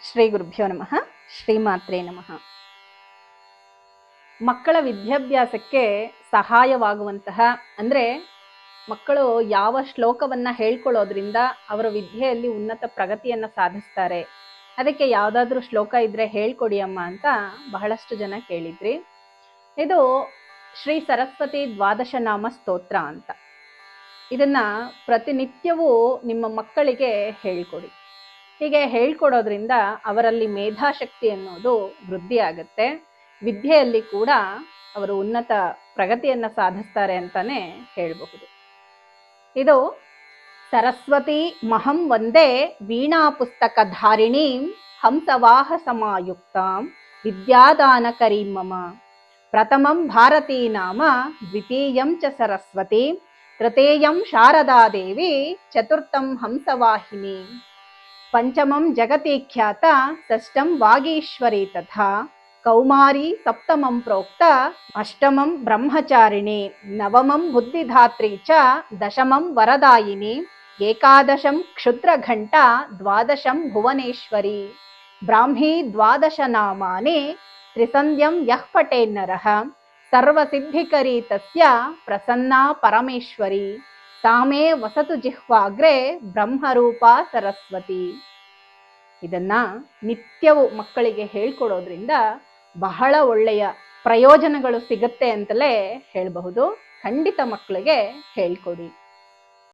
ಶ್ರೀ ಗುರುಭ್ಯೋ ನಮಃ. ಶ್ರೀಮಾತ್ರೇ ನಮಃ. ಮಕ್ಕಳ ವಿದ್ಯಾಭ್ಯಾಸಕ್ಕೆ ಸಹಾಯವಾಗುವಂತಹ ಅಂದರೆ ಮಕ್ಕಳು ಯಾವ ಶ್ಲೋಕವನ್ನು ಹೇಳ್ಕೊಳ್ಳೋದ್ರಿಂದ ಅವರ ವಿದ್ಯೆಯಲ್ಲಿ ಉನ್ನತ ಪ್ರಗತಿಯನ್ನು ಸಾಧಿಸ್ತಾರೆ, ಅದಕ್ಕೆ ಯಾವುದಾದ್ರೂ ಶ್ಲೋಕ ಇದ್ದರೆ ಹೇಳ್ಕೊಡಿ ಅಮ್ಮ ಅಂತ ಬಹಳಷ್ಟು ಜನ ಕೇಳಿದ್ರಿ. ಇದು ಶ್ರೀ ಸರಸ್ವತಿ ದ್ವಾದಶ ನಾಮ ಸ್ತೋತ್ರ ಅಂತ. ಇದನ್ನು ಪ್ರತಿನಿತ್ಯವೂ ನಿಮ್ಮ ಮಕ್ಕಳಿಗೆ ಹೇಳ್ಕೊಡಿ. ಹೀಗೆ ಹೇಳ್ಕೊಡೋದ್ರಿಂದ ಅವರಲ್ಲಿ ಮೇಧಾಶಕ್ತಿ ಅನ್ನೋದು ವೃದ್ಧಿ ಆಗುತ್ತೆ. ವಿದ್ಯೆಯಲ್ಲಿ ಕೂಡ ಅವರು ಉನ್ನತ ಪ್ರಗತಿಯನ್ನು ಸಾಧಿಸ್ತಾರೆ ಅಂತಾನೆ ಹೇಳಬಹುದು. ಇದು ಸರಸ್ವತಿ ಮಹಂ ವಂದೇ ವೀಣಾ ಪುಸ್ತಕ ಧಾರಿಣೀಂ ಹಂಸವಾಹ ಸಮಾಯುಕ್ತಾಂ ವಿದ್ಯಾದಾನಕರೀಂ ಮಮ. ಪ್ರಥಮಂ ಭಾರತೀ ನಾಮ ದ್ವಿತೀಯಂ ಚ ಸರಸ್ವತಿ ತೃತೀಯಂ ಶಾರದಾದೇವಿ ಚತುರ್ಥಂ ಹಂಸವಾಹಿನಿ ಪಂಚಮಂ ಜಗತಿ ಖ್ಯಾತ ಷಷ್ಠಂ ವಾಗೀಶ್ವರಿ ತಥಾ ಕೌಮಾರಿ ಸಪ್ತಮಂ ಪ್ರೋಕ್ತ ಅಷ್ಟಮಂ ಬ್ರಹ್ಮಚಾರಿಣಿ ನವಮಂ ಬುದ್ಧಿಧಾತ್ರಿ ಚ ದಶಮಂ ವರದಾಯಿನಿ ಏಕಾದಶಂ ಕ್ಷುದ್ರಘಂಟ ದ್ವಾದಶಂ ಭುವನೇಶ್ವರಿ ಬ್ರಾಹ್ಮೀ ದ್ವಾದಶ ನಾಮಾನಿ ತ್ರಿಸಂಧ್ಯಂ ಯಃ ಪಠೇನ್ನರಃ ಸರ್ವಸಿದ್ಧಿಕರಿ ತಸ್ಯ ಪ್ರಸನ್ನಾ ಪರಮೇಶ್ವರಿ ತಾಮೇ ವಸತು ಜಿಹ್ವಾಗ್ರೆ ಬ್ರಹ್ಮರೂಪ ಸರಸ್ವತಿ. ಇದನ್ನ ನಿತ್ಯವೂ ಮಕ್ಕಳಿಗೆ ಹೇಳ್ಕೊಡೋದ್ರಿಂದ ಬಹಳ ಒಳ್ಳೆಯ ಪ್ರಯೋಜನಗಳು ಸಿಗುತ್ತೆ ಅಂತಲೇ ಹೇಳಬಹುದು. ಖಂಡಿತ ಮಕ್ಕಳಿಗೆ ಹೇಳ್ಕೊಡಿ.